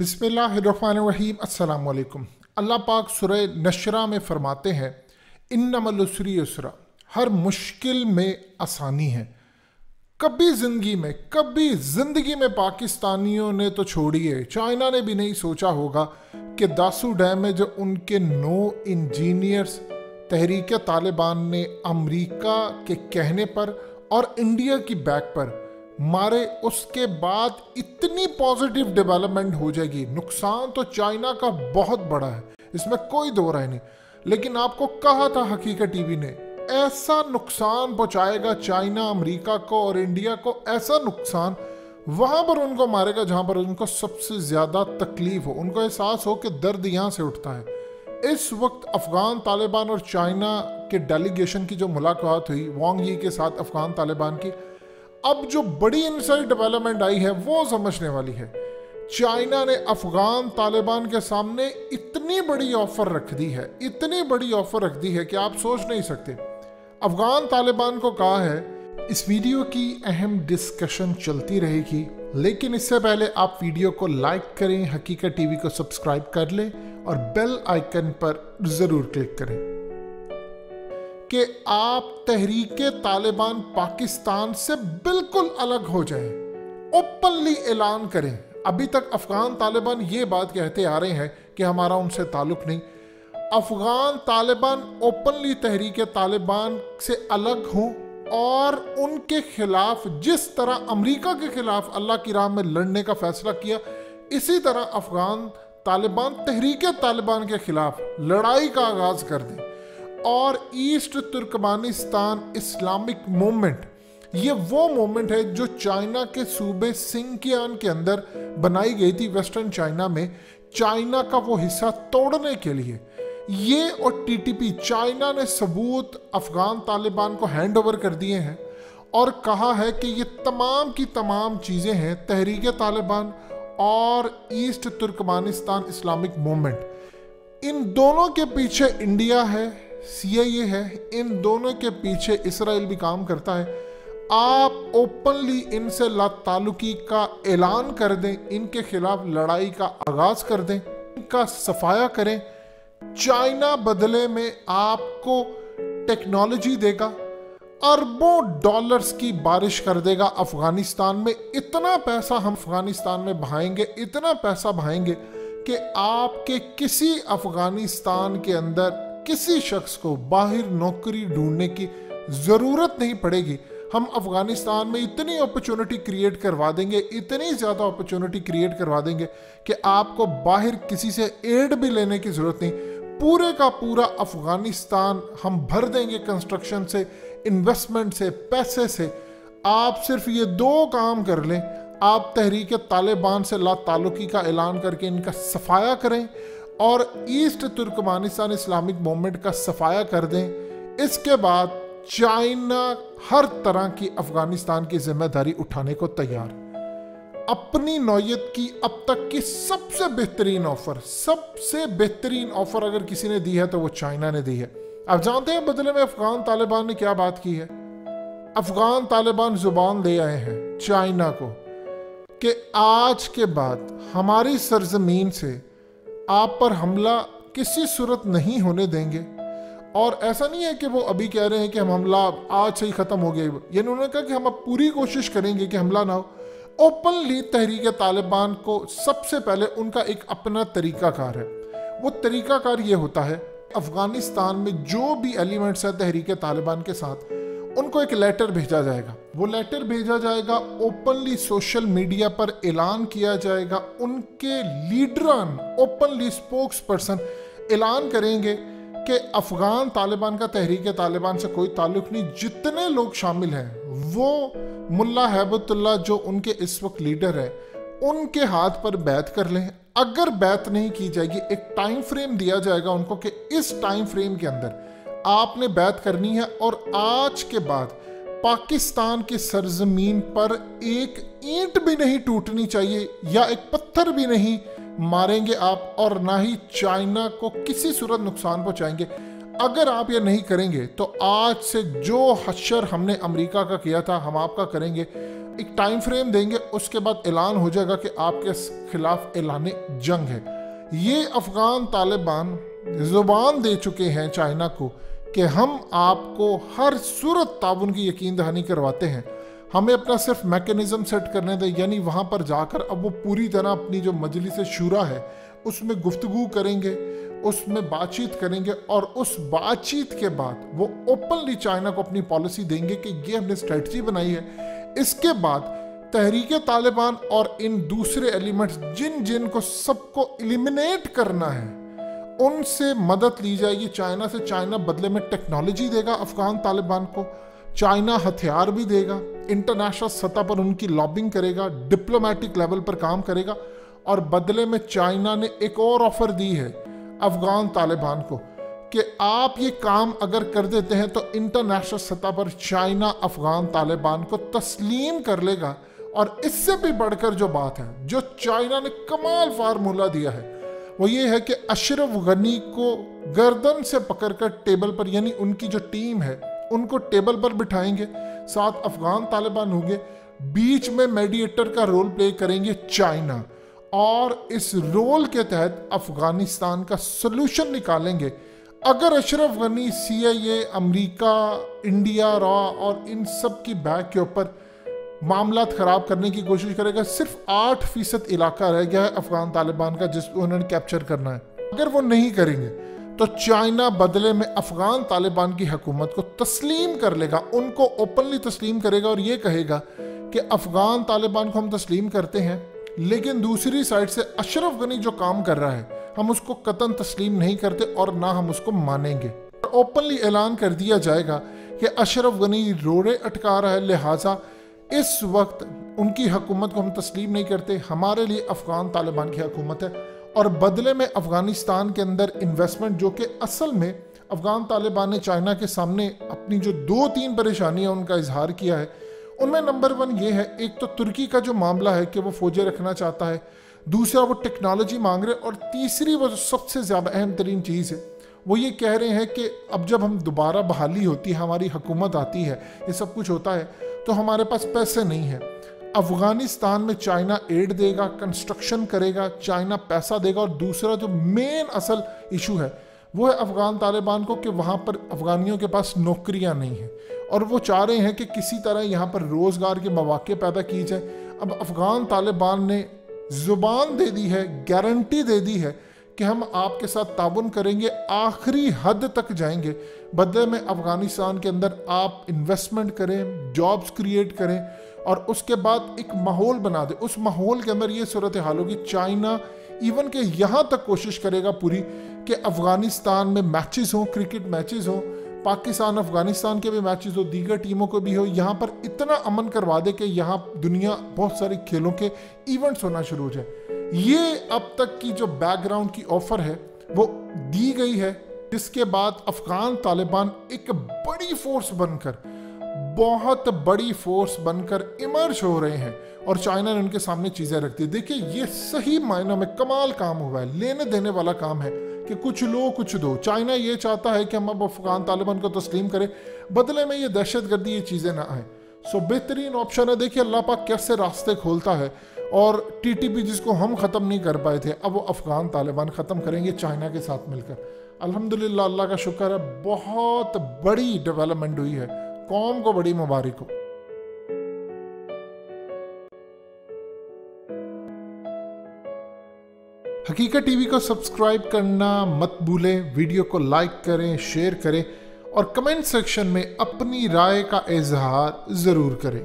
बिस्मिल्लाहिर्रहमानिर्रहीम। अस्सलाम वालेकुम। अल्लाह पाक सूरह नशरा में फरमाते हैं, इन्नमल उसरी युसरा, हर मुश्किल में आसानी है। कभी ज़िंदगी में पाकिस्तानियों ने तो छोड़िए, चाइना ने भी नहीं सोचा होगा कि दासू डैम में जो उनके 9 इंजीनियर्स तहरीक तालिबान ने अमेरिका के कहने पर और इंडिया की बैक पर मारे, उसके बाद इतनी पॉजिटिव डेवलपमेंट हो जाएगी। नुकसान तो चाइना का बहुत बड़ा है, इसमें कोई दो राय नहीं, लेकिन आपको कहा था हकीकत टीवी ने, ऐसा नुकसान पहुंचाएगा चाइना अमेरिका को और इंडिया को, ऐसा नुकसान वहां पर उनको मारेगा जहां पर उनको सबसे ज्यादा तकलीफ हो, उनको एहसास हो कि दर्द यहां से उठता है। इस वक्त अफगान तालिबान और चाइना के डेलीगेशन की जो मुलाकात हुई वांग यी के साथ अफगान तालिबान की, अब जो बड़ी इनसाइड डेवलपमेंट आई है वो समझने वाली है। चाइना ने अफगान तालिबान के सामने इतनी बड़ी ऑफर रख दी है, इतनी बड़ी ऑफर रख दी है कि आप सोच नहीं सकते। अफगान तालिबान को कहा है इस वीडियो की अहम डिस्कशन चलती रहेगी, लेकिन इससे पहले आप वीडियो को लाइक करें, हकीकत टीवी को सब्सक्राइब कर लें और बेल आइकन पर जरूर क्लिक करें कि आप तहरीके तालिबान पाकिस्तान से बिल्कुल अलग हो जाएं, ओपनली ऐलान करें। अभी तक अफगान तालिबान ये बात कहते आ रहे हैं कि हमारा उनसे ताल्लुक नहीं। अफगान तालिबान ओपनली तहरीके तालिबान से अलग हों और उनके खिलाफ जिस तरह अमेरिका के खिलाफ अल्लाह की राह में लड़ने का फैसला किया, इसी तरह अफगान तालिबान तहरीके तालिबान के खिलाफ लड़ाई का आगाज कर दें। और ईस्ट तुर्कमानिस्तान इस्लामिक मूवमेंट, ये वो मूवमेंट है जो चाइना के सूबे सिंकियान के अंदर बनाई गई थी, वेस्टर्न चाइना में, चाइना का वो हिस्सा तोड़ने के लिए। ये और टीटीपी, चाइना ने सबूत अफगान तालिबान को हैंड ओवर कर दिए हैं और कहा है कि ये तमाम की तमाम चीज़ें हैं तहरीक तालिबान और ईस्ट तुर्कमानिस्तान इस्लामिक मूवमेंट। इन दोनों के पीछे इंडिया है, CIA है, इन दोनों के पीछे इसराइल भी काम करता है। आप ओपनली इनसे लाताल्लुकी का ऐलान कर दें, इनके खिलाफ लड़ाई का आगाज कर दें, इनका सफाया करें। चाइना बदले में आपको टेक्नोलॉजी देगा, अरबों डॉलर्स की बारिश कर देगा अफगानिस्तान में। इतना पैसा हम अफगानिस्तान में बहाएंगे, इतना पैसा बहाएंगे कि आपके किसी अफगानिस्तान के अंदर किसी शख्स को बाहर नौकरी ढूंढने की जरूरत नहीं पड़ेगी। हम अफगानिस्तान में इतनी अपॉर्चुनिटी क्रिएट करवा देंगे, इतनी ज्यादा अपॉर्चुनिटी क्रिएट करवा देंगे कि आपको बाहर किसी से एड भी लेने की जरूरत नहीं। पूरे का पूरा अफगानिस्तान हम भर देंगे कंस्ट्रक्शन से, इन्वेस्टमेंट से, पैसे से। आप सिर्फ ये 2 काम कर लें, आप तहरीक तालिबान से लाताल्लुकी का ऐलान करके इनका सफाया करें और ईस्ट तुर्कमानिस्तान इस्लामिक मूवमेंट का सफाया कर दें। इसके बाद चाइना हर तरह की अफगानिस्तान की जिम्मेदारी उठाने को तैयार। अपनी नौयत की अब तक की सबसे बेहतरीन ऑफर अगर किसी ने दी है तो वो चाइना ने दी है। आप जानते हैं बदले में अफगान तालिबान ने क्या बात की है? अफगान तालिबान जुबान दे आए हैं चाइना को कि आज के बाद हमारी सरजमीन से आप पर हमला किसी सूरत नहीं होने देंगे। और ऐसा नहीं है कि वो अभी कह रहे हैं कि हम हमला आज से ही खत्म हो गया, ये उन्होंने कहा कि हम अब पूरी कोशिश करेंगे कि हमला ना हो। ओपनली तहरीक तालिबान को सबसे पहले उनका एक अपना तरीकाकार है। वो तरीकाकार ये होता है, अफगानिस्तान में जो भी एलिमेंट्स है तहरीक तालिबान के साथ, उनको एक लेटर भेजा जाएगा। वो लेटर भेजा जाएगा, ओपनली सोशल मीडिया पर ऐलान किया जाएगा। उनके लीडरान, ओपनली स्पोक्स पर्सन ऐलान करेंगे कि अफगान तालिबान का तहरीक तालिबान से कोई ताल्लुक नहीं। जितने लोग शामिल हैं वो मुल्ला हैबतुल्लाह जो उनके इस वक्त लीडर है, उनके हाथ पर बैत कर लें। अगर बैत नहीं की जाएगी, एक टाइम फ्रेम दिया जाएगा उनको कि इस टाइम फ्रेम के अंदर आपने बैत करनी है और आज के बाद पाकिस्तान की सरजमीन पर एक ईंट भी नहीं टूटनी चाहिए या एक पत्थर भी नहीं मारेंगे आप, और ना ही चाइना को किसी सूरत नुकसान पहुंचाएंगे। अगर आप ये नहीं करेंगे तो आज से जो हश्र हमने अमेरिका का किया था हम आपका करेंगे। एक टाइम फ्रेम देंगे, उसके बाद ऐलान हो जाएगा कि आपके खिलाफ ऐलान जंग है। ये अफगान तालिबान जुबान दे चुके हैं चाइना को कि हम आपको हर सूरत ताउन की यकीन दहानी करवाते हैं, हमें अपना सिर्फ मैकेनिज्म सेट करने दें। यानी वहाँ पर जाकर अब वो पूरी तरह अपनी जो मजलिस शूरा है उसमें गुफ्तगू करेंगे, उसमें बातचीत करेंगे और उस बातचीत के बाद वो ओपनली चाइना को अपनी पॉलिसी देंगे कि ये हमने स्ट्रेटजी बनाई है। इसके बाद तहरीक तालिबान और इन दूसरे एलिमेंट्स जिन जिन को सबको एलिमिनेट करना है उनसे मदद ली जाएगी चाइना से। चाइना बदले में टेक्नोलॉजी देगा अफगान तालिबान को, चाइना हथियार भी देगा, इंटरनेशनल सतह पर उनकी लॉबिंग करेगा, डिप्लोमेटिक लेवल पर काम करेगा। और बदले में चाइना ने एक और ऑफर दी है अफगान तालिबान को कि आप ये काम अगर कर देते हैं तो इंटरनेशनल सतह पर चाइना अफगान तालिबान को तस्लीम कर लेगा। और इससे भी बढ़कर जो बात है, जो चाइना ने कमाल फार्मूला दिया है, वो ये है कि अशरफ गनी को गर्दन से पकड़कर टेबल पर, यानी उनकी जो टीम है उनको टेबल पर बिठाएंगे, साथ अफगान तालिबान होंगे, बीच में मेडिएटर का रोल प्ले करेंगे चाइना, और इस रोल के तहत अफगानिस्तान का सलूशन निकालेंगे। अगर Ashraf Ghani CIA, America, India, रॉ और इन सब की बैग के ऊपर मामला खराब करने की कोशिश करेगा, सिर्फ 8% इलाका रह गया है अफगान तालिबान का जिसको उन्होंने कैप्चर करना है। अगर वो नहीं करेंगे तो चाइना बदले में अफगान तालिबान की हुकूमत को तस्लीम कर लेगा, उनको ओपनली तस्लीम करेगा और ये कहेगा कि अफगान तालिबान को हम तस्लीम करते हैं, लेकिन दूसरी साइड से अशरफ गनी जो काम कर रहा है हम उसको कतन तस्लीम नहीं करते और ना हम उसको मानेंगे। ओपनली ऐलान कर दिया जाएगा कि अशरफ गनी रोड़े अटका रहा है, लिहाजा इस वक्त उनकी हुकूमत को हम तस्लीम नहीं करते, हमारे लिए अफगान तालिबान की हुकूमत है। और बदले में अफगानिस्तान के अंदर इन्वेस्टमेंट, जो कि असल में अफगान तालिबान ने चाइना के सामने अपनी जो 2-3 परेशानियां उनका इजहार किया है, उनमें नंबर 1 ये है, एक तो तुर्की का जो मामला है कि वो फौजें रखना चाहता है, दूसरा वो टेक्नोलॉजी मांग रहे, और तीसरी वो जो सबसे ज़्यादा अहम तरीन चीज़ है वो ये कह रहे हैं कि अब जब हम दोबारा बहाली होती है, हमारी हुकूमत आती है, ये सब कुछ होता है, तो हमारे पास पैसे नहीं है। अफगानिस्तान में चाइना एड देगा, कंस्ट्रक्शन करेगा, चाइना पैसा देगा। और दूसरा जो मेन असल इशू है वो है अफगान तालिबान को कि वहाँ पर अफगानियों के पास नौकरियाँ नहीं हैं और वो चाह रहे हैं कि किसी तरह यहाँ पर रोज़गार के मौके पैदा की जाए। अब अफगान तालिबान ने जुबान दे दी है, गारंटी दे दी है कि हम आपके साथ ताउन करेंगे, आखिरी हद तक जाएंगे, बदले में अफगानिस्तान के अंदर आप इन्वेस्टमेंट करें, जॉब्स क्रिएट करें और उसके बाद एक माहौल बना दे। उस माहौल के अंदर ये सूरत हाल होगी, चाइना इवन के यहाँ तक कोशिश करेगा पूरी कि अफगानिस्तान में मैचेस हों, क्रिकेट मैचेस हों, पाकिस्तान अफगानिस्तान के भी मैचेस हो, दीगर टीमों को भी हो, यहाँ पर इतना अमन करवा दे कि यहाँ दुनिया बहुत सारे खेलों के इवेंट्स होना शुरू हो जाए। ये अब तक की जो बैकग्राउंड की ऑफर है वो दी गई है, जिसके बाद अफगान तालिबान एक बड़ी फोर्स बनकर, बहुत बड़ी फोर्स बनकर इमर्ज हो रहे हैं और चाइना ने उनके सामने चीजें रख दी। देखिए ये सही मायनों में कमाल काम हुआ है, लेने देने वाला काम है कि कुछ लो कुछ दो। चाइना ये चाहता है कि हम अब अफगान तालिबान को तस्लीम करें, बदले में ये दहशतगर्दी ये चीजें ना आए। सो बेहतरीन ऑप्शन है। देखिए अल्लाह पाक कैसे रास्ते खोलता है और TTP जिसको हम ख़त्म नहीं कर पाए थे, अब वो अफगान तालिबान ख़त्म करेंगे चाइना के साथ मिलकर। अल्हम्दुलिल्लाह, अल्लाह का शुक्र है, बहुत बड़ी डेवलपमेंट हुई है, कौम को बड़ी मुबारक हो। हकीकत TV को सब्सक्राइब करना मत भूलें, वीडियो को लाइक करें, शेयर करें और कमेंट सेक्शन में अपनी राय का इजहार ज़रूर करें।